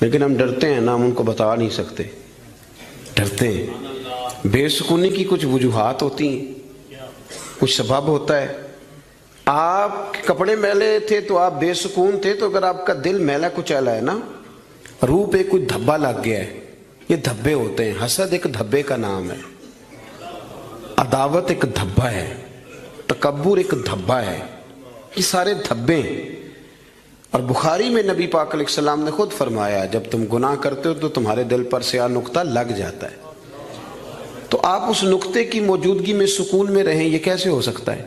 لیکن ہم ڈرتے ہیں نا، ہم ان کو بتا نہیں سکتے، ڈرتے ہیں۔ بے سکونی کی کچھ وجوہات ہوتی ہیں، کچھ سبب ہوتا ہے۔ آپ کے کپڑے میلے تھے تو آپ بے سکون تھے، تو اگر آپ کا دل میلا کچیلا ہے نا، روح پہ کوئی دھبا لگ گیا ہے، یہ دھبے ہوتے ہیں۔ حسد ایک دھبے کا نام ہے، عداوت ایک دھبا ہے، تکبر ایک دھبا ہے، یہ سارے دھبے ہیں۔ اور بخاری میں نبی پاک علیہ السلام نے خود فرمایا جب تم گناہ کرتے ہو تو تمہارے دل پر سیاہ نقطہ لگ جاتا ہے، تو آپ اس نقطے کی موجودگی میں سکون میں رہیں، یہ کیسے ہو سکتا ہے؟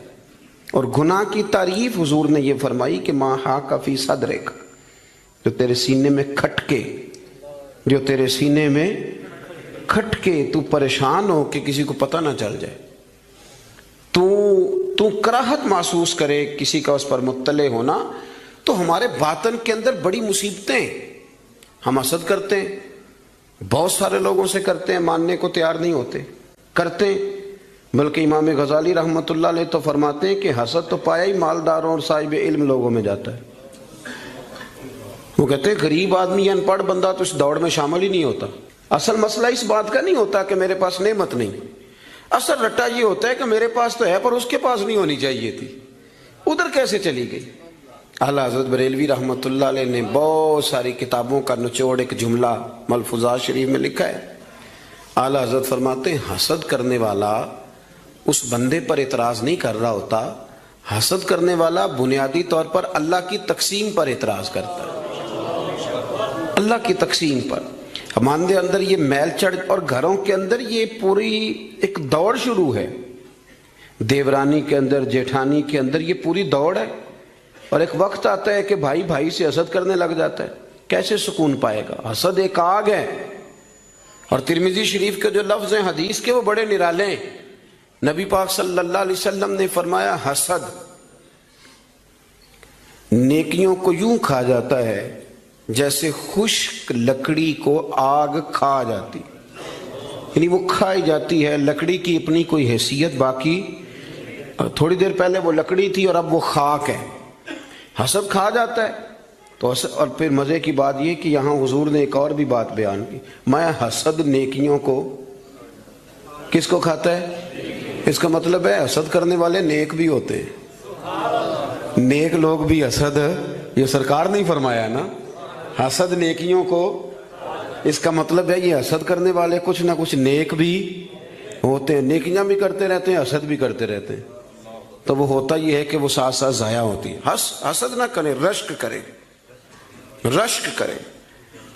اور گناہ کی تعریف حضور نے یہ فرمائی کہ ما حاک فی صدرک، جو تیرے سینے میں کھٹکے، جو تیرے سینے میں کھٹکے، تو پریشان ہو کہ کسی کو پتہ نہ چل جائے، تو کراہت محسوس کرے کسی کا اس پر مطلع ہونا، تو ہمارے باطن کے اندر بڑی مصیبتیں ہیں۔ ہم حسد کرتے ہیں، بہت سارے لوگوں سے کرتے ہیں، ماننے کو تیار نہیں ہوتے، کرتے ہیں۔ بلکہ امام غزالی رحمۃ اللہ علیہ تو فرماتے ہیں کہ حسد تو پایا ہی مالداروں اور صاحب علم لوگوں میں جاتا ہے۔ وہ کہتے ہیں غریب آدمی یا ان پڑھ بندہ تو اس دوڑ میں شامل ہی نہیں ہوتا۔ اصل مسئلہ اس بات کا نہیں ہوتا کہ میرے پاس نعمت نہیں، اصل رٹا یہ ہوتا ہے کہ میرے پاس تو ہے پر اس کے پاس نہیں ہونی چاہیے تھی، ادھر کیسے چلی گئی۔ اعلیٰ حضرت بریلوی رحمۃ اللہ علیہ نے بہت ساری کتابوں کا نچوڑ ایک جملہ ملفوظات شریف میں لکھا ہے۔ اعلیٰ حضرت فرماتے ہیں حسد کرنے والا اس بندے پر اعتراض نہیں کر رہا ہوتا، حسد کرنے والا بنیادی طور پر اللہ کی تقسیم پر اعتراض کرتا ہے، اللہ کی تقسیم پر۔ ہمارے اندر یہ میل چڑھ، اور گھروں کے اندر یہ پوری ایک دوڑ شروع ہے، دیورانی کے اندر، جیٹھانی کے اندر یہ پوری دوڑ ہے، اور ایک وقت آتا ہے کہ بھائی بھائی سے حسد کرنے لگ جاتا ہے، کیسے سکون پائے گا؟ حسد ایک آگ ہے۔ اور ترمذی شریف کے جو لفظ ہیں حدیث کے وہ بڑے نرالے ہیں۔ نبی پاک صلی اللہ علیہ وسلم نے فرمایا حسد نیکیوں کو یوں کھا جاتا ہے جیسے خشک لکڑی کو آگ کھا جاتی، یعنی وہ کھائی جاتی ہے، لکڑی کی اپنی کوئی حیثیت باقی، تھوڑی دیر پہلے وہ لکڑی تھی اور اب وہ خاک ہے۔ حسد کھا جاتا ہے تو اور پھر مزے کی بات یہ کہ یہاں حضور نے ایک اور بھی بات بیان کی، میں حسد نیکیوں کو کس کو کھاتا ہے؟ اس کا مطلب ہے حسد کرنے والے نیک بھی ہوتے ہیں، نیک لوگ بھی حسد، یہ سرکار نہیں فرمایا نا، حسد نیکیوں کو، اس کا مطلب ہے یہ حسد کرنے والے کچھ نہ کچھ نیک بھی ہوتے ہیں، نیکیاں بھی کرتے رہتے ہیں، حسد بھی کرتے رہتے ہیں، تو وہ ہوتا یہ ہے کہ وہ ساتھ ساتھ ضائع ہوتی ہے۔ حسد نہ کریں، رشک کریں، رشک کریں۔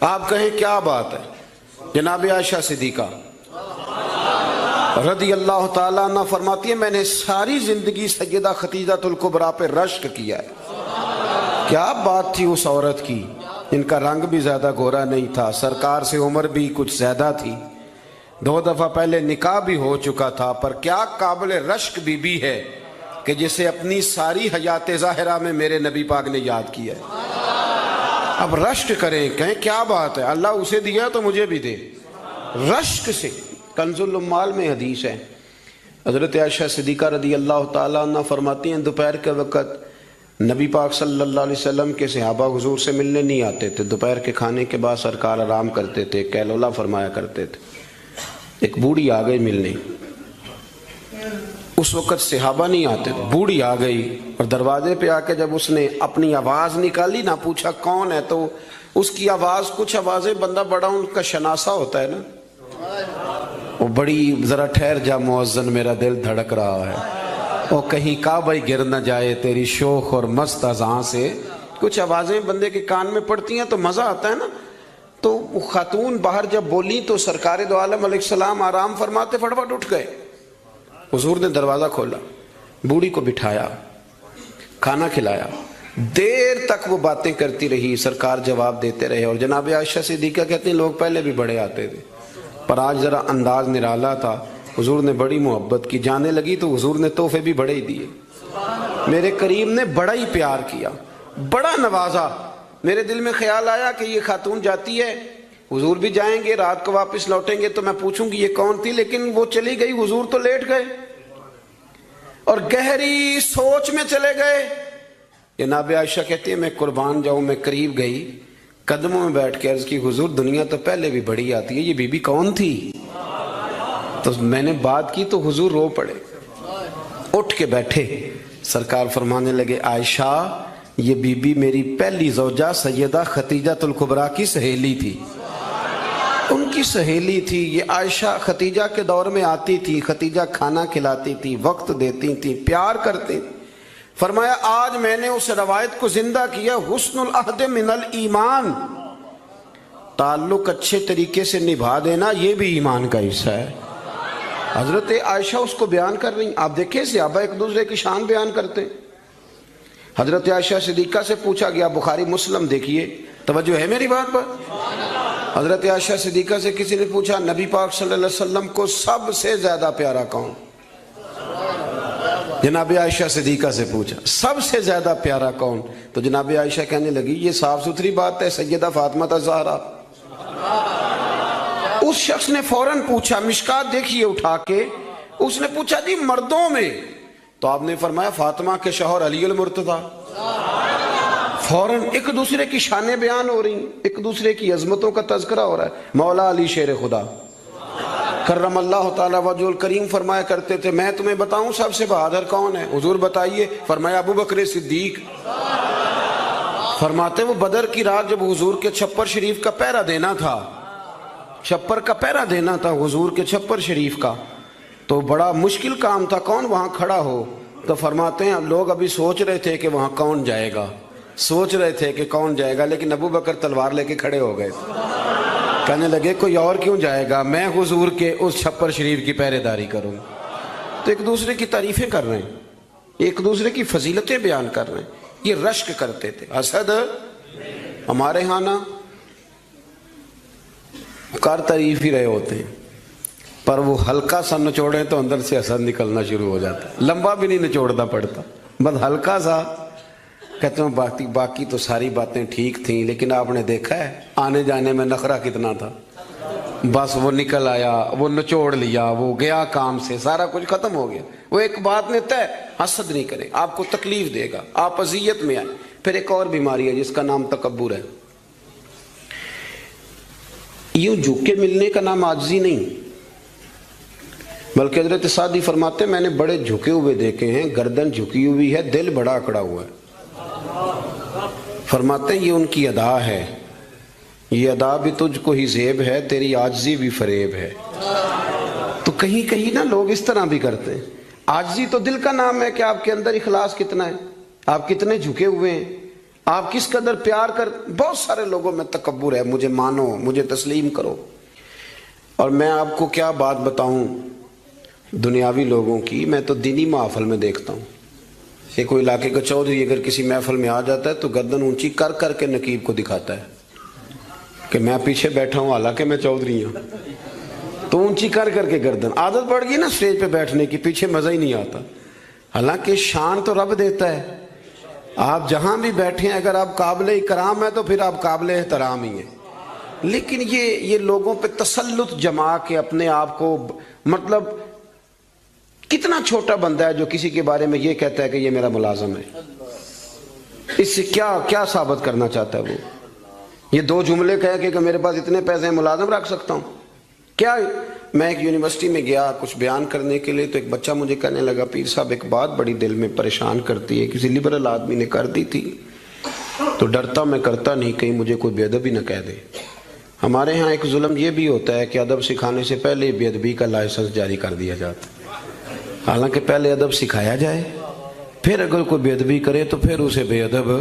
آپ کہیں کیا بات ہے؟ جناب عائشہ صدیقہ رضی اللہ تعالیٰ عنہ فرماتی ہے میں نے ساری زندگی سیدہ خدیجہ الکبریٰ پہ رشک کیا ہے۔ کیا بات تھی اس عورت کی، ان کا رنگ بھی زیادہ گورا نہیں تھا، سرکار سے عمر بھی کچھ زیادہ تھی، 2 دفعہ پہلے نکاح بھی ہو چکا تھا، پر کیا قابل رشک بی بی ہے کہ جسے اپنی ساری حیات ظاہرہ میں میرے نبی پاک نے یاد کیا ہے۔ اب رشک کریں، کہیں کیا بات ہے، اللہ اسے دیا تو مجھے بھی دے، رشک سے۔ کنز العمال میں حدیث ہے، حضرت عائشہ صدیقہ رضی اللہ تعالیٰ عنہ فرماتی ہیں دوپہر کے وقت نبی پاک صلی اللہ علیہ وسلم کے صحابہ حضور سے ملنے نہیں آتے تھے، دوپہر کے کھانے کے بعد سرکار آرام کرتے تھے، کیلولا فرمایا کرتے تھے۔ ایک بوڑھی آ گئی ملنے، اس وقت صحابہ نہیں آتے تھے، بوڑھی آ گئی اور دروازے پہ آ کے جب اس نے اپنی آواز نکالی نہ، پوچھا کون ہے، تو اس کی آواز، کچھ آوازیں بندہ بڑا ان کا شناسا ہوتا ہے نا، وہ بڑی ذرا ٹھہر جا مؤذن میرا دل دھڑک رہا ہے، وہ کہیں کعبہ گر نہ جائے تیری شوخ اور مست اذان سے، کچھ آوازیں بندے کے کان میں پڑتی ہیں تو مزہ آتا ہے نا۔ تو وہ خاتون باہر جب بولی تو سرکار دو عالم علیہ السلام آرام فرماتے فٹافٹ اٹھ گئے، حضور نے دروازہ کھولا، بوڑھی کو بٹھایا، کھانا کھلایا، دیر تک وہ باتیں کرتی رہی، سرکار جواب دیتے رہے۔ اور جناب عائشہ صدیقہ کہتے ہیں لوگ پہلے بھی بڑے آتے تھے پر آج ذرا انداز نرالا تھا، حضور نے بڑی محبت کی، جانے لگی تو حضور نے تحفے بھی بڑے ہی دیے، میرے کریم نے بڑا ہی پیار کیا، بڑا نوازا۔ میرے دل میں خیال آیا کہ یہ خاتون جاتی ہے، حضور بھی جائیں گے، رات کو واپس لوٹیں گے تو میں پوچھوں گی یہ کون تھی، لیکن وہ چلی گئی، حضور تو لیٹ گئے اور گہری سوچ میں چلے گئے۔ جناب عائشہ کہتی ہے میں قربان جاؤں، میں قریب گئی، قدموں میں بیٹھ کے عرض کی حضور دنیا تو پہلے بھی بڑی آتی ہے، یہ بی بی کون تھی؟ تو میں نے بات کی تو حضور رو پڑے، اٹھ کے بیٹھے، سرکار فرمانے لگے عائشہ یہ بی بی میری پہلی زوجہ سیدہ خدیجہ الکبریٰ کی سہیلی تھی، ان کی سہیلی تھی یہ عائشہ، خدیجہ کے دور میں آتی تھی، خدیجہ کھانا کھلاتی تھی، وقت دیتی تھی، پیار کرتی تھی۔ فرمایا آج میں نے اس روایت کو زندہ کیا، حسن العہد من الایمان، تعلق اچھے طریقے سے نبھا دینا یہ بھی ایمان کا حصہ ہے۔ حضرت عائشہ اس کو بیان کر رہی ہیں، آپ دیکھیں صحابہ ایک دوسرے کی شان بیان کرتے ہیں۔ حضرت عائشہ صدیقہ سے پوچھا گیا، بخاری مسلم دیکھیے، توجہ ہے میری بات پر؟ حضرت عائشہ صدیقہ سے کسی نے پوچھا نبی پاک صلی اللہ علیہ وسلم کو سب سے زیادہ پیارا کون؟ جناب عائشہ صدیقہ سے پوچھا سب سے زیادہ پیارا کون؟ تو جناب عائشہ کہنے لگی یہ صاف ستھری بات ہے، سیدہ فاطمہ الزہرا۔ اس شخص نے فوراً پوچھا، مشکات دیکھیے اٹھا کے، اس نے پوچھا جی مردوں میں؟ تو آپ نے فرمایا فاطمہ کے شوہر علی المرتضیٰ۔ فوراً ایک دوسرے کی شانیں بیان ہو رہی ہیں، ایک دوسرے کی عظمتوں کا تذکرہ ہو رہا ہے۔ مولا علی شیر خدا کرم اللہ تعالیٰ وجہ الکریم فرمایا کرتے تھے میں تمہیں بتاؤں سب سے بہادر کون ہے؟ حضور بتائیے، فرمایا ابو بکر صدیق۔ فرماتے وہ بدر کی رات جب حضور کے چھپر شریف کا پہرا دینا تھا، چھپر کا پہرا دینا تھا حضور کے چھپر شریف کا، تو بڑا مشکل کام تھا کون وہاں کھڑا ہو، تو فرماتے ہیں لوگ ابھی سوچ رہے تھے کہ وہاں کون جائے گا، سوچ رہے تھے کہ کون جائے گا، لیکن ابو بکر تلوار لے کے کھڑے ہو گئے، کہنے لگے کوئی اور کیوں جائے گا، میں حضور کے اس چھپر شریف کی پہرے داری کروں۔ تو ایک دوسرے کی تعریفیں کر رہے ہیں، ایک دوسرے کی فضیلتیں بیان کر رہے ہیں، یہ رشک کرتے تھے۔ اسد ہمارے ہاں نا کار تعریف ہی رہے ہوتے ہیں، پر وہ ہلکا سا نچوڑے تو اندر سے اسد نکلنا شروع ہو جاتا ہے، لمبا بھی نہیں نچوڑنا پڑتا، بس ہلکا سا کہتے ہیں باقی تو ساری باتیں ٹھیک تھیں، لیکن آپ نے دیکھا ہے آنے جانے میں نخرہ کتنا تھا، بس وہ نکل آیا، وہ نچوڑ لیا، وہ گیا کام سے، سارا کچھ ختم ہو گیا۔ وہ ایک بات نے طے، حسد نہیں کرے، آپ کو تکلیف دے گا، آپ اذیت میں آئیں۔ پھر ایک اور بیماری ہے جس کا نام تکبر ہے۔ یوں جھک کے ملنے کا نام عاجزی نہیں، بلکہ حضرت سعدی فرماتے ہیں میں نے بڑے جھکے ہوئے دیکھے ہیں، گردن جھکی ہوئی ہے، دل بڑا اکڑا ہوا ہے۔ فرماتے ہیں یہ ان کی ادا ہے، یہ ادا بھی تجھ کو ہی زیب ہے، تیری عاجزی بھی فریب ہے۔ تو کہیں کہیں نا لوگ اس طرح بھی کرتے ہیں۔ عاجزی تو دل کا نام ہے کہ آپ کے اندر اخلاص کتنا ہے، آپ کتنے جھکے ہوئے ہیں، آپ کس قدر پیار کر۔ بہت سارے لوگوں میں تکبر ہے، مجھے مانو، مجھے تسلیم کرو۔ اور میں آپ کو کیا بات بتاؤں دنیاوی لوگوں کی، میں تو دینی محفل میں دیکھتا ہوں، یہ کوئی علاقے کا چودھری اگر کسی محفل میں آ جاتا ہے تو گردن اونچی کر کر کے نقیب کو دکھاتا ہے کہ میں پیچھے بیٹھا ہوں حالانکہ میں چودھری ہوں، تو اونچی کر کر کے گردن، عادت پڑ گئی نا سٹیج پہ بیٹھنے کی، پیچھے مزہ ہی نہیں آتا۔ حالانکہ شان تو رب دیتا ہے، آپ جہاں بھی بیٹھے ہیں اگر آپ قابل اکرام ہیں تو پھر آپ قابل احترام ہی ہیں۔ لیکن یہ لوگوں پہ تسلط جما کے اپنے آپ کو، مطلب کتنا چھوٹا بندہ ہے جو کسی کے بارے میں یہ کہتا ہے کہ یہ میرا ملازم ہے، اس سے کیا ثابت کرنا چاہتا ہے وہ؟ یہ دو جملے کہہ کہ میرے پاس اتنے پیسے ہیں ملازم رکھ سکتا ہوں کیا؟ میں ایک یونیورسٹی میں گیا کچھ بیان کرنے کے لیے، تو ایک بچہ مجھے کہنے لگا پیر صاحب ایک بات بڑی دل میں پریشان کرتی ہے، کسی لبرل آدمی نے کر دی تھی تو ڈرتا میں کرتا نہیں کہیں مجھے کوئی بے ادبی نہ کہہ دے۔ ہمارے ہاں ایک ظلم یہ بھی ہوتا ہے کہ ادب سکھانے سے پہلے بے ادبی کا لائسنس جاری کر دیا جاتا ہے، حالانکہ پہلے ادب سکھایا جائے، پھر اگر کوئی بے ادبی کرے تو پھر اسے بے ادب۔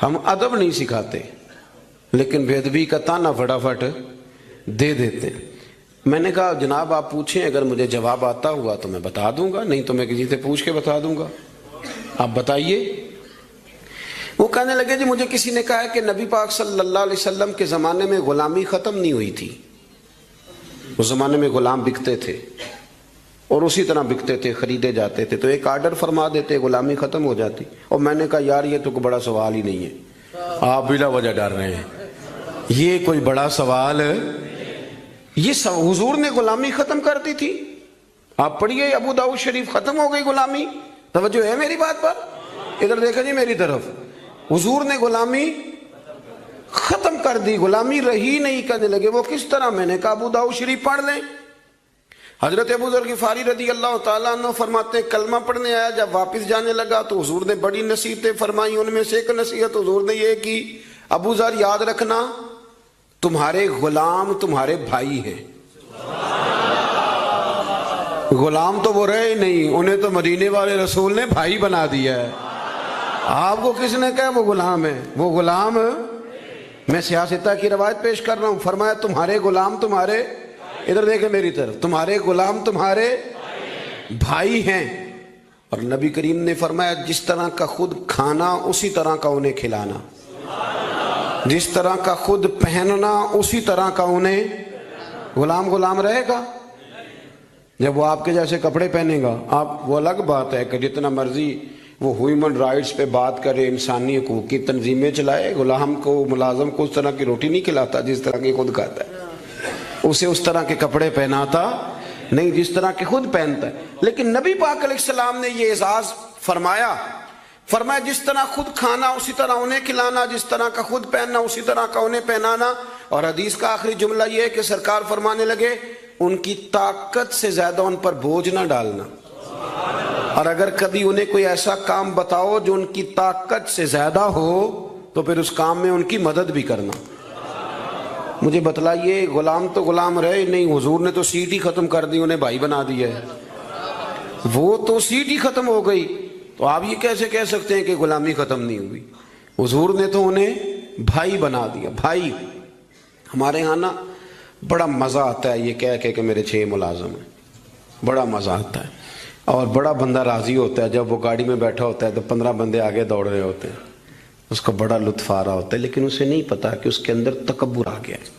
ہم ادب نہیں سکھاتے لیکن بے ادبی کا تانا فٹافٹ دے دیتے ہیں۔ میں نے کہا جناب آپ پوچھیں، اگر مجھے جواب آتا ہوا تو میں بتا دوں گا، نہیں تو میں کسی سے پوچھ کے بتا دوں گا، آپ بتائیے۔ وہ کہنے لگے جی مجھے کسی نے کہا ہے کہ نبی پاک صلی اللہ علیہ وسلم کے زمانے میں غلامی ختم نہیں ہوئی تھی، اس زمانے میں غلام بکتے تھے اور اسی طرح بکتے تھے، خریدے جاتے تھے، تو ایک آرڈر فرما دیتے غلامی ختم ہو جاتی۔ اور میں نے کہا یار یہ تو کوئی بڑا سوال ہی نہیں ہے، آپ بلا وجہ ڈر رہے ہیں، یہ کوئی بڑا سوال ہے، یہ حضور نے غلامی ختم کر دی تھی، آپ پڑھیے ابو داؤد شریف، ختم ہو گئی غلامی۔ توجہ ہے میری بات پر؟ ادھر دیکھا جی میری طرف، حضور نے غلامی ختم کر دی, غلامی رہی نہیں. کہنے لگے وہ کس طرح؟ میں نے کہا ابو داؤد شریف پڑھ لیں. حضرت ابو ذر غفاری رضی اللہ تعالیٰ عنہ فرماتے ہیں کلمہ پڑھنے آیا, جب واپس جانے لگا تو حضور نے بڑی نصیحتیں فرمائی. ان میں سے ایک نصیحت حضور نے یہ کی, ابو ذر یاد رکھنا تمہارے غلام تمہارے بھائی ہیں. غلام تو وہ رہے نہیں, انہیں تو مدینے والے رسول نے بھائی بنا دیا ہے. آپ کو کس نے کہا وہ غلام ہے؟ وہ غلام, میں سیاستہ کی روایت پیش کر رہا ہوں. فرمایا تمہارے غلام تمہارے, ادھر دیکھیں میری طرف, تمہارے غلام تمہارے بھائی ہیں. اور نبی کریم نے فرمایا جس طرح کا خود کھانا اسی طرح کا انہیں کھلانا, جس طرح کا خود پہننا اسی طرح کا انہیں. غلام غلام رہے گا جب وہ آپ کے جیسے کپڑے پہنے گا. آپ وہ الگ بات ہے کہ جتنا مرضی وہ ہیومن رائٹس پہ بات کرے, انسانی حقوق کی تنظیمیں چلائے, غلام کو ملازم کو اس طرح کی روٹی نہیں کھلاتا جس طرح کی خود کھاتا ہے, اسے اس طرح کے کپڑے پہناتا نہیں جس طرح کے خود پہنتا ہے. لیکن نبی پاک علیہ السلام نے یہ اعزاز فرمایا جس طرح خود کھانا اسی طرح انہیں کھلانا, جس طرح کا خود پہننا اسی طرح کا انہیں پہنانا. اور حدیث کا آخری جملہ یہ ہے کہ سرکار فرمانے لگے ان کی طاقت سے زیادہ ان پر بوجھ نہ ڈالنا, اور اگر کبھی انہیں کوئی ایسا کام بتاؤ جو ان کی طاقت سے زیادہ ہو تو پھر اس کام میں ان کی مدد بھی کرنا. مجھے بتلائیے, غلام تو غلام رہے نہیں, حضور نے تو سیٹ ہی ختم کر دی, انہیں بھائی بنا دیا ہے. وہ تو سیٹ ہی ختم ہو گئی, تو آپ یہ کیسے کہہ سکتے ہیں کہ غلامی ختم نہیں ہوئی؟ حضور نے تو انہیں بھائی بنا دیا. بھائی, ہمارے ہاں نا بڑا مزہ آتا ہے یہ کہہ کہ میرے 6 ملازم ہیں, بڑا مزہ آتا ہے. اور بڑا بندہ راضی ہوتا ہے جب وہ گاڑی میں بیٹھا ہوتا ہے تو 15 بندے آگے دوڑ رہے ہوتے ہیں, اس کو بڑا لطف آ رہا ہوتا ہے. لیکن اسے نہیں پتا کہ اس کے اندر تکبر آ گیا ہے.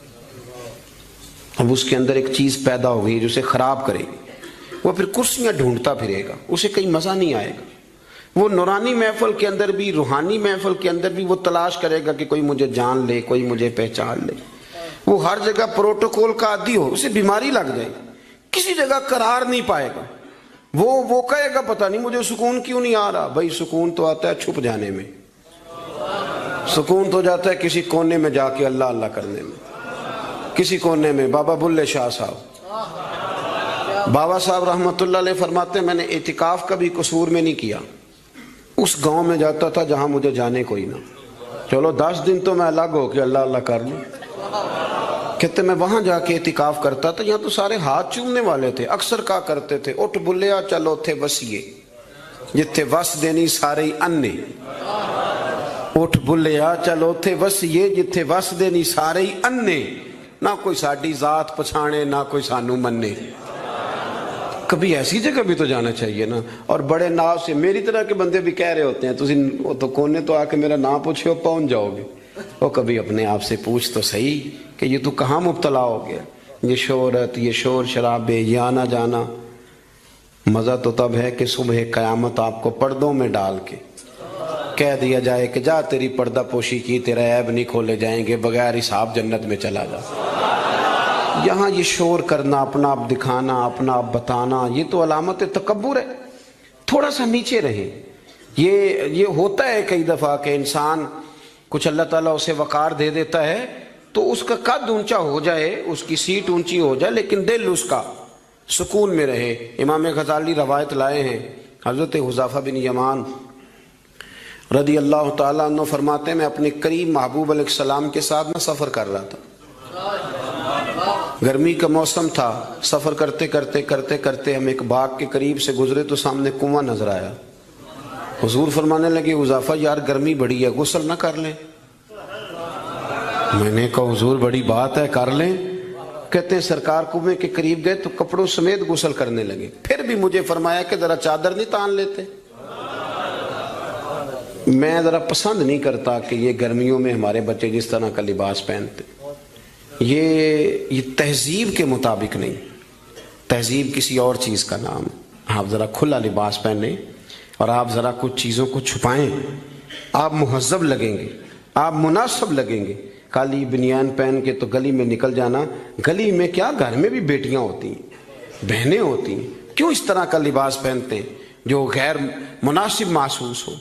اب اس کے اندر ایک چیز پیدا ہو گئی جو اسے خراب کرے گی. وہ پھر کرسیاں ڈھونڈتا پھرے گا, اسے کہیں مزہ نہیں آئے گا. وہ نورانی محفل کے اندر بھی, روحانی محفل کے اندر بھی وہ تلاش کرے گا کہ کوئی مجھے جان لے, کوئی مجھے پہچان لے. وہ ہر جگہ پروٹوکول کا عادی ہو, اسے بیماری لگ جائے, کسی جگہ قرار نہیں پائے گا. وہ کہے گا پتہ نہیں مجھے سکون کیوں نہیں آ رہا. بھائی سکون تو آتا ہے چھپ جانے میں, سکون تو جاتا ہے کسی کونے میں جا کے اللہ اللہ کرنے میں. کسی کونے میں بابا بلے شاہ صاحب, بابا صاحب رحمۃ اللہ علیہ فرماتے ہیں میں نے اعتکاف کبھی قصور میں نہیں کیا, اس گاؤں میں جاتا تھا جہاں مجھے جانے کوئی نہ. چلو 10 دن تو میں الگ ہو کے اللہ اللہ کر لوں. کہتے میں وہاں جا کے اعتکاف کرتا تھا, یہاں تو سارے ہاتھ چومنے والے تھے. اکثر کہا کرتے تھے اٹھ بلیا چلو تھے وسیے جتھے وس دینی سارے انے. اٹھ بلیا چلو تھے وسیے جتھے وس دینی سارے انے. نہ کوئی ساڈی ذات پچھانے نہ کوئی سانو منے. کبھی ایسی جگہ بھی تو جانا چاہیے نا. اور بڑے ناو سے میری طرح کے بندے بھی کہہ رہے ہوتے ہیں تسی تو کونے تو آ کے میرا نام پوچھے ہو پہنچ جاؤ گے. وہ کبھی اپنے آپ سے پوچھ تو صحیح کہ یہ تو کہاں مبتلا ہو گیا. یہ شہرت, یہ شور شرابے, یہ آنا جانا. مزہ تو تب ہے کہ صبح قیامت آپ کو پردوں میں ڈال کے کہہ دیا جائے کہ جا تیری پردہ پوشی کی, تیرے عیب نہیں کھولے جائیں گے, بغیر حساب جنت میں چلا جا. یہاں یہ شور کرنا, اپنا آپ دکھانا, اپنا آپ بتانا, یہ تو علامت تکبر ہے. تھوڑا سا نیچے رہیں. یہ ہوتا ہے کئی دفعہ کہ انسان کچھ اللہ تعالیٰ اسے وقار دے دیتا ہے تو اس کا قد اونچا ہو جائے, اس کی سیٹ اونچی ہو جائے, لیکن دل اس کا سکون میں رہے. امام غزالی روایت لائے ہیں, حضرت حذیفہ بن یمان رضی اللہ تعالیٰ عنہ فرماتے ہیں میں اپنے قریب محبوب علیہ السلام کے ساتھ میں سفر کر رہا تھا. گرمی کا موسم تھا. سفر کرتے کرتے ہم ایک باغ کے قریب سے گزرے تو سامنے کنواں نظر آیا. حضور فرمانے لگے حذیفہ یار گرمی بڑی ہے, غسل نہ کر لیں؟ میں نے کہا حضور بڑی بات ہے, کر لیں. کہتے ہیں سرکار کنویں کے قریب گئے تو کپڑوں سمیت غسل کرنے لگے. پھر بھی مجھے فرمایا کہ ذرا چادر نہیں تان لیتے. میں ذرا پسند نہیں کرتا کہ یہ گرمیوں میں ہمارے بچے جس طرح کا لباس پہنتے. یہ تہذیب کے مطابق نہیں. تہذیب کسی اور چیز کا نام. آپ ذرا کھلا لباس پہنیں اور آپ ذرا کچھ چیزوں کو چھپائیں, آپ مہذب لگیں گے, آپ مناسب لگیں گے. کالی بنیان پہن کے تو گلی میں نکل جانا. گلی میں کیا, گھر میں بھی بیٹیاں ہوتی ہیں, بہنیں ہوتی ہیں. کیوں اس طرح کا لباس پہنتے ہیں جو غیر مناسب محسوس ہو؟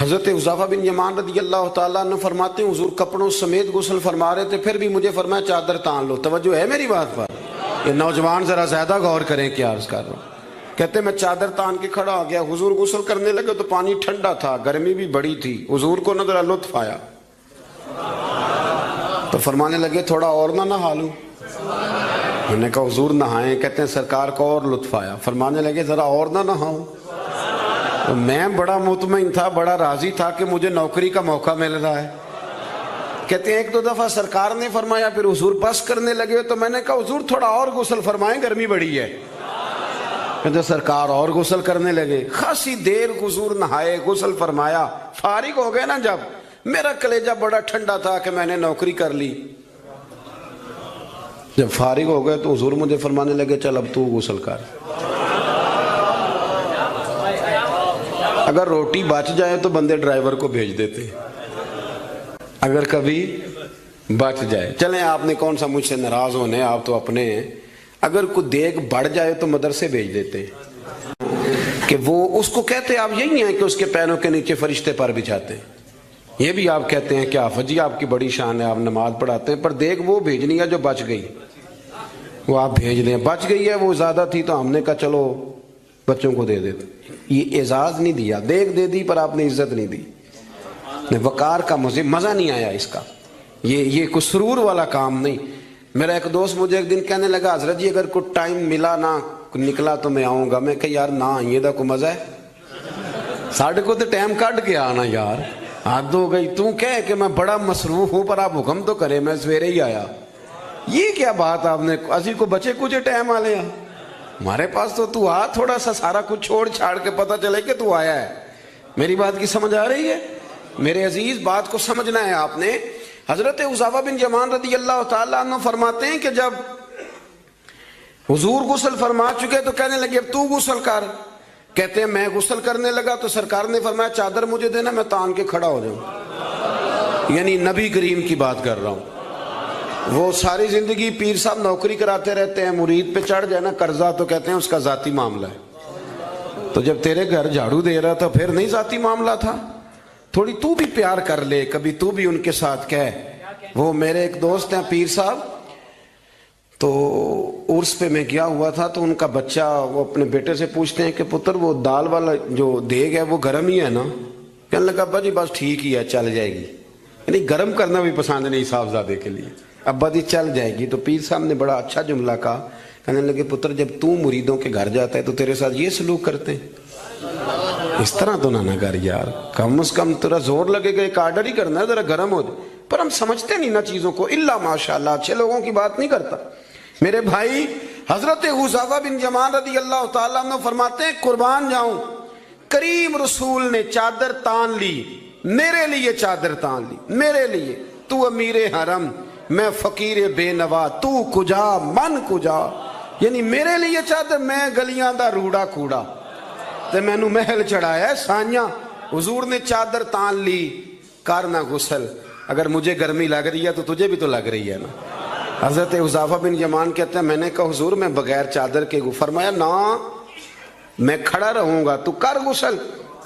حضرت حذیفہ بن یمان رضی اللہ تعالیٰ عنہ فرماتے ہیں حضور کپڑوں سمیت غسل فرما رہے تھے، پھر بھی مجھے فرمایا چادر تان لو۔ توجہ ہے میری بات پر؟ یہ نوجوان ذرا زیادہ غور کریں کیا عرض کر رہا ہوں۔ کہتے ہیں میں چادر تان کے کھڑا ہو گیا، حضور غسل کرنے لگے تو پانی ٹھنڈا تھا، گرمی بھی بڑی تھی، حضور کو نہ ذرا لطف آیا تو فرمانے لگے تھوڑا اور نہ نہا لوں۔ میں نے کہا حضور نہائیں۔ کہتے ہیں سرکار کو اور لطف آیا، فرمانے لگے ذرا اور نہ نہاؤں۔ تو میں بڑا مطمئن تھا، بڑا راضی تھا کہ مجھے نوکری کا موقع مل رہا ہے۔ کہتے ہیں ایک دو دفعہ سرکار نے فرمایا، پھر حضور بس کرنے لگے تو میں نے کہا حضور تھوڑا اور غسل فرمائیں، گرمی بڑی ہے۔ کہتے سرکار اور غسل کرنے لگے، خاصی دیر حضور نہائے، غسل فرمایا، فارغ ہو گئے نا جب، میرا کلیجہ بڑا ٹھنڈا تھا کہ میں نے نوکری کر لی۔ جب فارغ ہو گئے تو حضور مجھے فرمانے لگے چل اب تو غسل کر۔ اگر روٹی بچ جائے تو بندے ڈرائیور کو بھیج دیتے، اگر کبھی بچ جائے۔ چلیں آپ نے کون سا مجھ سے ناراض ہونے، آپ تو اپنے ہیں۔ اگر کوئی دیگ بڑھ جائے تو مدرسے بھیج دیتے کہ وہ اس کو کہتے آپ یہی ہیں کہ اس کے پیروں کے نیچے فرشتے پر بچھاتے، یہ بھی آپ کہتے ہیں کیا فجی آپ کی بڑی شان ہے، آپ نماز پڑھاتے ہیں، پر دیگ وہ بھیجنی ہے جو بچ گئی، وہ آپ بھیج دیں۔ بچ گئی ہے وہ زیادہ تھی تو ہم نے کہا چلو بچوں کو دے دیتے، یہ اعزاز نہیں دیا، دیگ دے دی پر آپ نے عزت نہیں دی، وقار کا مزہ نہیں آیا اس کا، یہ کوئی سرور والا کام نہیں۔ میرا ایک دوست مجھے ایک دن کہنے لگا حضرت جی اگر کوئی ٹائم ملا نہ نکلا تو میں آؤں گا۔ میں کہ یار نہ آئیے دا کوئی مزہ ہے، ساڑھے کو تو ٹائم کٹ کے آنا یار، حد ہو گئی۔ تو کہے کہ میں بڑا مصروف ہوں پر آپ حکم تو کرے، میں سویرے ہی آیا۔ یہ کیا بات آپ نے، اسی کو بچے کچھ ٹائم آ لیا ہمارے پاس، تو آ تھوڑا سا سارا کچھ چھوڑ چھاڑ کے پتہ چلے کہ تو آیا ہے۔ میری بات کی سمجھ آ رہی ہے میرے عزیز؟ بات کو سمجھنا ہے آپ نے۔ حضرت حذیفہ بن یمان رضی اللہ تعالیٰ عنہ فرماتے ہیں کہ جب حضور غسل فرما چکے تو کہنے لگے اب تو غسل کر۔ کہتے ہیں میں غسل کرنے لگا تو سرکار نے فرمایا چادر مجھے دینا، میں تان کے کھڑا ہو جاؤں۔ یعنی نبی کریم کی بات کر رہا ہوں۔ وہ ساری زندگی پیر صاحب نوکری کراتے رہتے ہیں، مرید پہ چڑھ جائے نا قرضہ تو کہتے ہیں اس کا ذاتی معاملہ ہے۔ تو جب تیرے گھر جھاڑو دے رہا تھا پھر نہیں ذاتی معاملہ تھا؟ تھوڑی تو بھی پیار کر لے، کبھی تو بھی ان کے ساتھ کہہ۔ وہ میرے ایک دوست ہیں پیر صاحب، تو عرس پہ میں گیا ہوا تھا تو ان کا بچہ وہ اپنے بیٹے سے پوچھتے ہیں کہ پتر وہ دال والا جو دیگ ہے وہ گرم ہی ہے نا؟ کہنے لگا ابا جی بس ٹھیک ہی ہے چل جائے گی، یعنی گرم کرنا بھی پسند نہیں صاحبزادے کے لیے، ابا جی چل جائے گی۔ تو پیر صاحب نے بڑا اچھا جملہ کہا، کہنے لگے پتر جب تو مریدوں کے گھر جاتا ہے تو تیرے ساتھ یہ سلوک کرتے ہیں، اس طرح تو نہ کر یار، کم از کم تیرا زور لگے گا ایک آرڈر ہی کرنا ہے ذرا گرم ہو جائے۔ پر ہم سمجھتے نہیں نا چیزوں کو، الا ماشاءاللہ اچھے لوگوں کی بات نہیں کرتا۔ میرے بھائی حضرت حذیفہ بن یمان رضی اللہ تعالیٰ عنہ فرماتے ہیں قربان جاؤں کریم رسول نے چادر تان لی، میرے لیے چادر تان لی، میرے لیے۔ تو امیر حرم میں فقیر بے نوا، تو کجا من کجا، یعنی میرے لیے چادر، میں گلیاں دا روڑا کوڑا تے میں نو محل چڑھایا ہے سانیاں۔ حضور نے چادر تان لی، کرنا غسل۔ اگر مجھے گرمی لگ رہی ہے تو تجھے بھی تو لگ رہی ہے نا۔ حضرت حذیفہ بن یمان کہتے ہیں میں نے کہا حضور میں بغیر چادر کے، فرمایا نا میں کھڑا رہوں گا تو کر غسل۔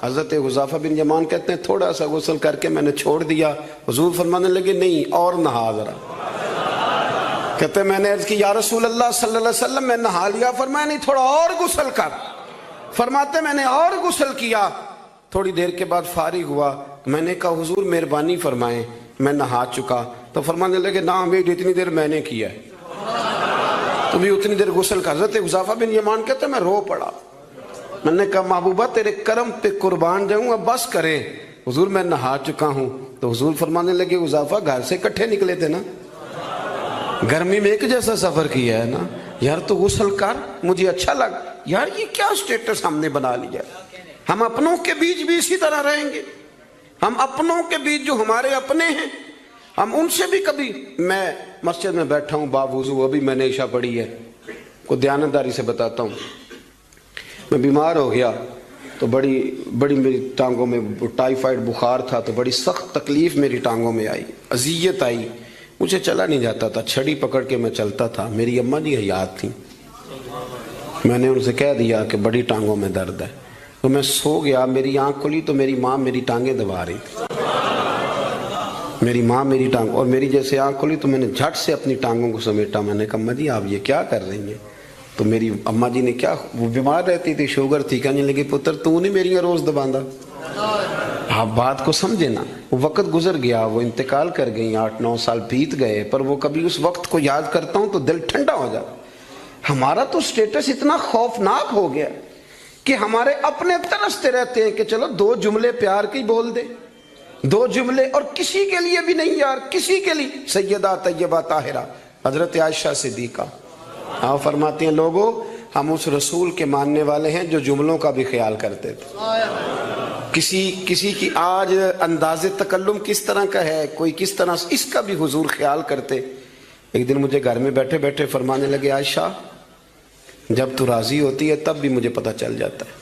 حضرت حذیفہ بن یمان کہتے ہیں تھوڑا سا غسل کر کے میں نے چھوڑ دیا، حضور فرمانے لگے نہیں اور نہا ذرا۔ کہتے ہیں میں نے عرض کی یا رسول اللہ صلی اللہ علیہ وسلم میں نہا لیا، فرمایا نہیں تھوڑا اور غسل کر۔ فرماتے میں نے اور غسل کیا، تھوڑی دیر کے بعد فارغ ہوا، میں نے کہا حضور مہربانی فرمائیں میں نہا چکا۔ تو فرمانے لگے نا بھی اتنی دیر میں نے کیا ہے، تو بھی اتنی دیر غسل کر۔ حضرت حذیفہ بن یمان کہتے ہیں میں رو پڑا، میں نے کہا محبوبہ تیرے کرم پہ قربان جاؤں، اب بس کریں، حضور میں نہا چکا ہوں۔ تو حضور فرمانے لگے حذیفہ گھر سے کٹھے نکلے تھے نا، گرمی میں ایک جیسا سفر کیا ہے نا یار، تو غسل کر، مجھے اچھا لگا یار، یہ کیا سٹیٹس ہم نے بنا لیا۔ ہم اپنوں کے بیچ بھی اسی طرح رہیں گے، ہم اپنوں کے بیچ جو ہمارے اپنے ہیں ہم ان سے بھی کبھی، میں مسجد میں بیٹھا ہوں باوضو، ابھی میں نے عشاء پڑھی ہے، کو دیانتداری سے بتاتا ہوں، میں بیمار ہو گیا تو بڑی میری ٹانگوں میں ٹائیفائڈ بخار تھا، تو بڑی سخت تکلیف میری ٹانگوں میں آئی، اذیت آئی، مجھے چلا نہیں جاتا تھا، چھڑی پکڑ کے میں چلتا تھا۔ میری اماں جی حیات تھیں، میں نے ان سے کہہ دیا کہ بڑی ٹانگوں میں درد ہے۔ تو میں سو گیا, میری آنکھ کھلی تو میری ماں میری ٹانگیں دبا رہی تھی. میری ماں میری ٹانگ, اور میری جیسے آنکھ کھلی تو میں نے جھٹ سے اپنی ٹانگوں کو سمیٹا. میں نے کہا اماں جی آپ یہ کیا کر رہی ہیں؟ تو میری اماں جی نے کیا, وہ بیمار رہتی تھی, شوگر تھی, کہنے لگی پتر تو نہیں میری روز دباندہ. آپ بات کو سمجھے نا. وہ وقت گزر گیا, وہ انتقال کر گئی, 8-9 سال بیت گئے, پر وہ کبھی اس وقت کو یاد کرتا ہوں تو دل ٹھنڈا ہو جاتا. ہمارا تو سٹیٹس اتنا خوفناک ہو گیا کہ ہمارے اپنے ترستے رہتے ہیں کہ چلو 2 جملے پیار کی بول دے, 2 جملے, اور کسی کے لیے بھی نہیں یار, کسی کے لیے. سیدہ طیبہ طاہرہ حضرت عائشہ صدیقہ آپ فرماتی ہیں لوگوں ہم اس رسول کے ماننے والے ہیں جو جملوں کا بھی خیال کرتے تھے. کسی کی آج انداز تکلم کس طرح کا ہے, کوئی کس طرح, اس کا بھی حضور خیال کرتے. ایک دن مجھے گھر میں بیٹھے بیٹھے فرمانے لگے عائشہ جب تو راضی ہوتی ہے تب بھی مجھے پتہ چل جاتا ہے,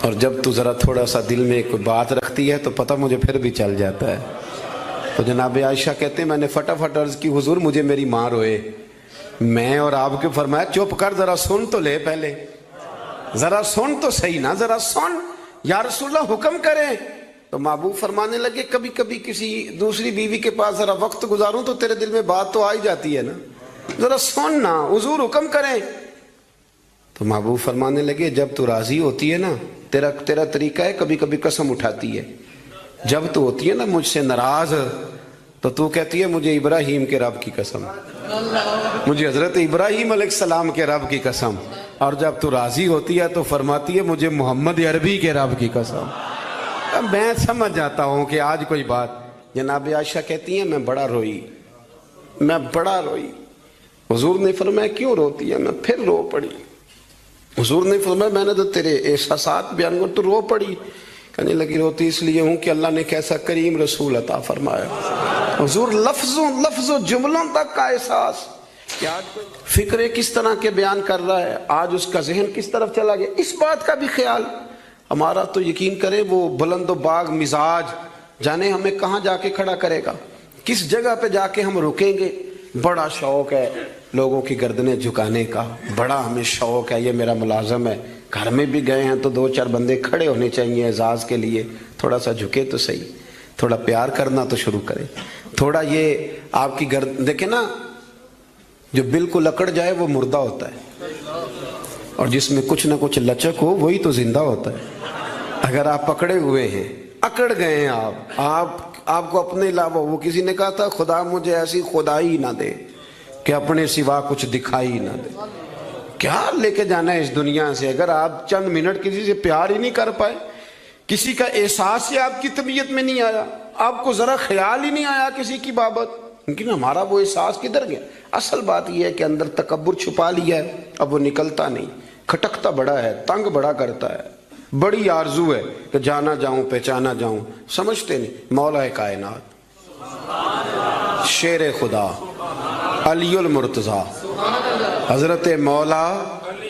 اور جب تو ذرا تھوڑا سا دل میں کوئی بات رکھتی ہے تو پتہ مجھے پھر بھی چل جاتا ہے. تو جناب عائشہ کہتے ہیں میں نے فٹافٹ عرض کی حضور مجھے میری ماں روئے. میں اور آپ کے فرمایا چپ کر, ذرا سن تو لے, پہلے ذرا سن تو صحیح نا, ذرا سن یا رسول اللہ حکم کریں. تو محبوب فرمانے لگے کبھی کبھی کسی دوسری بیوی کے پاس ذرا وقت گزاروں تو تیرے دل میں بات تو آ ہی جاتی ہے نا, ذرا سن نا, حضور حکم کریں. تو محبوب فرمانے لگے جب تو راضی ہوتی ہے نا تیرا طریقہ ہے کبھی کبھی قسم اٹھاتی ہے. جب تو ہوتی ہے نا مجھ سے ناراض تو تو کہتی ہے مجھے ابراہیم کے رب کی قسم, مجھے حضرت ابراہیم علیہ السلام کے رب کی قسم. اور جب تو راضی ہوتی ہے تو فرماتی ہے مجھے محمد عربی کے رب کی قسم. میں سمجھ جاتا ہوں کہ آج کوئی بات. جناب عائشہ کہتی ہیں میں بڑا روئی. حضور نے فرمایا کیوں روتی ہے؟ میں پھر رو پڑی. حضور نے فرمایا میں نے تو تیرے احساسات بیان کر تو رو پڑی. کہنے لگی روتی اس لیے ہوں کہ اللہ نے کیسا کریم رسول عطا فرمایا. حضور لفظوں جملوں تک کا احساس کہ آج فکرے کس طرح کے بیان کر رہا ہے, آج اس کا ذہن کس طرف چلا گیا, اس بات کا بھی خیال ہمارا. تو یقین کرے وہ بلند و باغ مزاج جانے ہمیں کہاں جا کے کھڑا کرے گا, کس جگہ پہ جا کے ہم رکیں گے. بڑا شوق ہے لوگوں کی گردنیں جھکانے کا, بڑا ہمیں شوق ہے, یہ میرا ملازم ہے. گھر میں بھی گئے ہیں تو 2-4 بندے کھڑے ہونے چاہیے اعزاز کے لیے, تھوڑا سا جھکے تو صحیح, تھوڑا پیار کرنا تو شروع کرے, تھوڑا یہ آپ کی گردن دیکھیں نا, جو بالکل اکڑ جائے وہ مردہ ہوتا ہے, اور جس میں کچھ نہ کچھ لچک ہو وہی تو زندہ ہوتا ہے. اگر آپ پکڑے ہوئے ہیں, اکڑ گئے ہیں آپ کو اپنے علاوہ, وہ کسی نے کہا تھا خدا مجھے ایسی خدائی نہ دے کہ اپنے سوا کچھ دکھائی نہ دے. کیا لے کے جانا ہے اس دنیا سے اگر آپ چند منٹ کسی سے پیار ہی نہیں کر پائے, کسی کا احساس ہی آپ کی طبیعت میں نہیں آیا, آپ کو ذرا خیال ہی نہیں آیا کسی کی بابت, لیکن ہمارا وہ احساس کدھر گیا؟ اصل بات یہ ہے کہ اندر تکبر چھپا لیا ہے, اب وہ نکلتا نہیں, کھٹکتا بڑا ہے, تنگ بڑا کرتا ہے, بڑی آرزو ہے کہ جانا جاؤں پہچانا جاؤں, سمجھتے نہیں. مولا کائنات شیر خدا علی المرتضیٰ حضرت مولا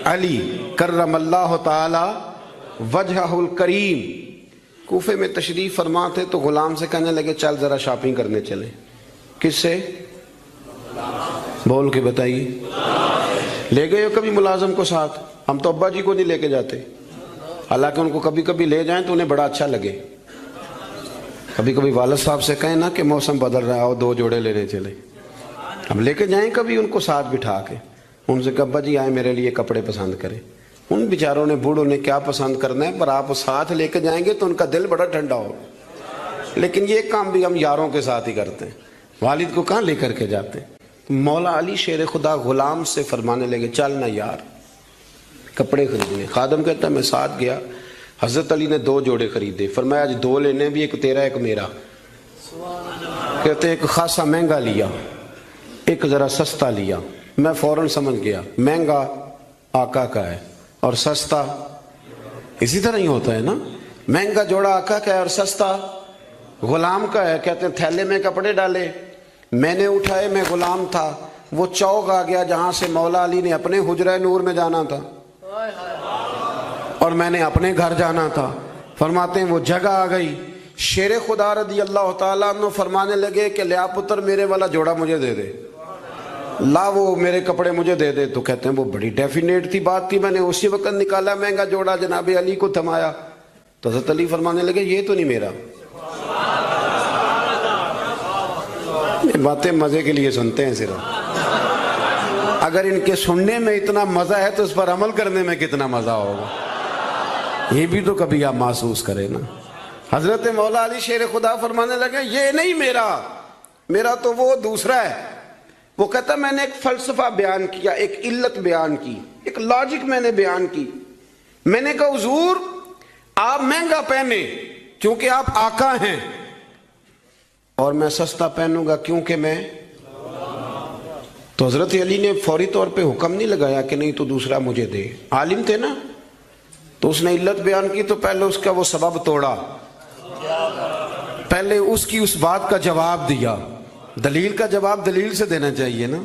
علی کرم اللہ تعالی وجہہ الکریم کوفے میں تشریف فرما تھے تو غلام سے کہنے لگے چل ذرا شاپنگ کرنے چلے. کس سے؟ بول کے بتائیے. لے گئے ہو کبھی ملازم کو ساتھ؟ ہم تو ابا جی کو نہیں لے کے جاتے, حالانکہ ان کو کبھی کبھی لے جائیں تو انہیں بڑا اچھا لگے. کبھی کبھی والد صاحب سے کہیں نا کہ موسم بدل رہا ہو 2 جوڑے لینے چلے, ہم لے کے جائیں کبھی ان کو ساتھ بٹھا کے, ان سے کہ ابا جی آئے میرے لیے کپڑے پسند کریں. ان بیچاروں نے بوڑھوں نے کیا پسند کرنا ہے, پر آپ ساتھ لے کے جائیں گے تو ان کا دل بڑا ٹھنڈا ہوگا. لیکن یہ کام بھی ہم یاروں کے ساتھ ہی کرتے ہیں, والد کو کہاں لے کر کے جاتے ہیں. مولا علی شیر خدا غلام سے فرمانے لگے چل نا یار کپڑے خریدنے. خادم کہتا ہے میں ساتھ گیا, حضرت علی نے 2 جوڑے خریدے. فرمایا آج 2 لینے, بھی ایک تیرا ایک میرا. کہتے ایک خاصا مہنگا لیا, ایک ذرا سستا لیا. میں فوراً سمجھ گیا مہنگا آقا کا ہے اور سستا اسی طرح ہی ہوتا ہے نا, مہنگا جوڑا آقا کا ہے اور سستا غلام کا ہے. کہتے ہیں تھیلے میں کپڑے ڈالے, میں نے اٹھائے, میں غلام تھا, وہ چوک آ گیا جہاں سے مولا علی نے اپنے حجرہ نور میں جانا تھا اور میں نے اپنے گھر جانا تھا. فرماتے ہیں وہ جگہ آ گئی. شیر خدا رضی اللہ تعالیٰ عنہ فرمانے لگے کہ لیا پتر میرے والا جوڑا مجھے دے دے. لا وہ میرے کپڑے مجھے دے دے. تو کہتے ہیں وہ بڑی ڈیفینیٹ تھی بات تھی, میں نے اسی وقت نکالا مہنگا جوڑا, جناب علی کو تھمایا. تو حضرت علی فرمانے لگے یہ تو نہیں میرا. یہ باتیں مزے کے لیے سنتے ہیں صرف, اگر ان کے سننے میں اتنا مزہ ہے تو اس پر عمل کرنے میں کتنا مزہ ہوگا, یہ بھی تو کبھی آپ محسوس کریں نا. حضرت مولا علی شیر خدا فرمانے لگے یہ نہیں میرا, میرا تو وہ دوسرا ہے. وہ کہتا میں نے ایک فلسفہ بیان کیا, ایک علت بیان کی, ایک لاجک میں نے بیان کی. میں نے کہا حضور آپ مہنگا پہنے کیونکہ آپ آقا ہیں, اور میں سستا پہنوں گا کیونکہ میں. تو حضرت علی نے فوری طور پہ حکم نہیں لگایا کہ نہیں تو دوسرا مجھے دے. عالم تھے نا, تو اس نے علت بیان کی تو پہلے اس کا وہ سبب توڑا, پہلے اس کی اس بات کا جواب دیا. دلیل کا جواب دلیل سے دینا چاہیے نا,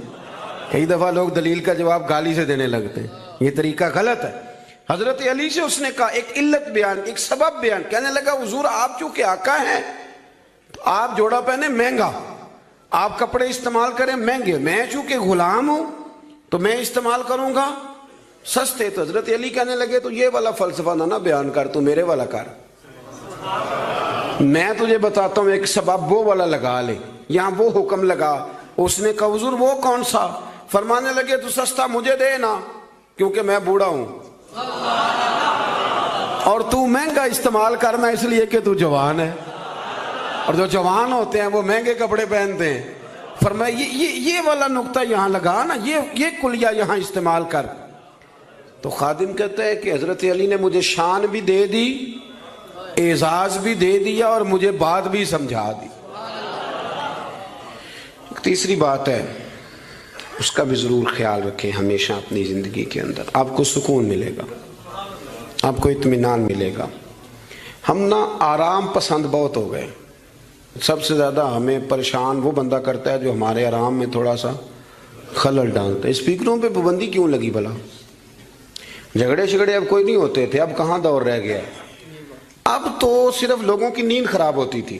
کئی دفعہ لوگ دلیل کا جواب گالی سے دینے لگتے ہیں, یہ طریقہ غلط ہے. حضرت علی سے اس نے کہا ایک علت بیان, ایک سبب بیان. کہنے لگا حضور آپ چونکہ آقا ہیں تو آپ جوڑا پہنے مہنگا, آپ کپڑے استعمال کریں مہنگے, میں چونکہ غلام ہوں تو میں استعمال کروں گا سستے. تو حضرت علی کہنے لگے تو یہ والا فلسفہ نہ بیان کر, تو میرے والا کر. میں تجھے بتاتا ہوں ایک سبب وہ والا لگا لے. یہاں وہ حکم لگا. اس نے کہا حضور وہ کون سا؟ فرمانے لگے تو سستا مجھے دے نا کیونکہ میں بوڑھا ہوں, اور تو مہنگا استعمال کرنا اس لیے کہ تو جوان ہے, اور جو جوان ہوتے ہیں وہ مہنگے کپڑے پہنتے ہیں. فرمایا یہ والا نقطہ یہاں لگا نا, یہ کلیہ یہاں استعمال کر. تو خادم کہتا ہے کہ حضرت علی نے مجھے شان بھی دے دی, اعزاز بھی دے دیا, اور مجھے بات بھی سمجھا دی. تیسری بات ہے, اس کا بھی ضرور خیال رکھیں ہمیشہ اپنی زندگی کے اندر. آپ کو سکون ملے گا, آپ کو اطمینان ملے گا. ہم نا آرام پسند بہت ہو گئے. سب سے زیادہ ہمیں پریشان وہ بندہ کرتا ہے جو ہمارے آرام میں تھوڑا سا خلل ڈالتا ہے. اسپیکروں پہ پابندی کیوں لگی بھلا؟ جھگڑے شگڑے اب کوئی نہیں ہوتے تھے, اب کہاں دور رہ گیا. اب تو صرف لوگوں کی نیند خراب ہوتی تھی,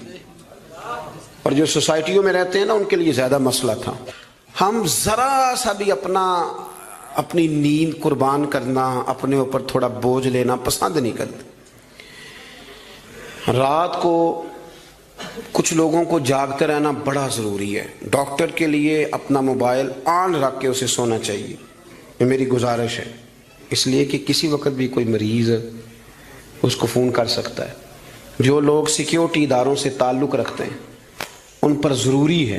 اور جو سوسائٹیوں میں رہتے ہیں نا ان کے لیے زیادہ مسئلہ تھا. ہم ذرا سا بھی اپنی نیند قربان کرنا, اپنے اوپر تھوڑا بوجھ لینا پسند نہیں کرتے. رات کو کچھ لوگوں کو جاگتے رہنا بڑا ضروری ہے. ڈاکٹر کے لیے اپنا موبائل آن رکھ کے اسے سونا چاہیے, یہ میری گزارش ہے. اس لیے کہ کسی وقت بھی کوئی مریض اس کو فون کر سکتا ہے. جو لوگ سیکیورٹی اداروں سے تعلق رکھتے ہیں ان پر ضروری ہے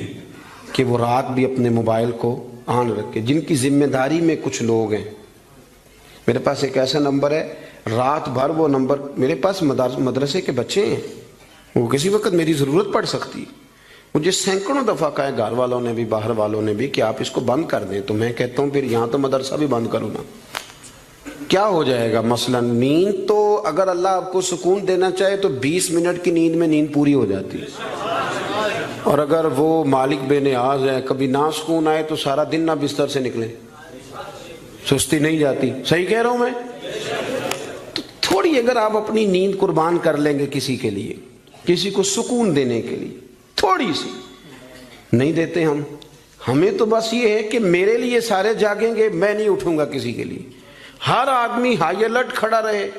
کہ وہ رات بھی اپنے موبائل کو آن رکھے. جن کی ذمہ داری میں کچھ لوگ ہیں, میرے پاس ایک ایسا نمبر ہے, رات بھر وہ نمبر, میرے پاس مدرسے کے بچے ہیں, وہ کسی وقت میری ضرورت پڑ سکتی. مجھے سینکڑوں دفعہ کہا ہے گھر والوں نے بھی باہر والوں نے بھی کہ آپ اس کو بند کر دیں. تو میں کہتا ہوں پھر یہاں تو مدرسہ بھی بند کرو نا, کیا ہو جائے گا. مثلا نیند تو اگر اللہ آپ کو سکون دینا چاہے تو 20 منٹ کی نیند میں نیند پوری ہو جاتی ہے, اور اگر وہ مالک بے نیاز ہے کبھی نہ سکون آئے تو سارا دن نہ بستر سے نکلے, سستی نہیں جاتی. صحیح کہہ رہا ہوں میں؟ تو تھوڑی اگر آپ اپنی نیند قربان کر لیں گے کسی کے لیے, کسی کو سکون دینے کے لیے, تھوڑی سی نہیں دیتے ہم. ہمیں تو بس یہ ہے کہ میرے لیے سارے جاگیں گے, میں نہیں اٹھوں گا کسی کے لیے. ہر آدمی ہائی الرٹ کھڑا رہے,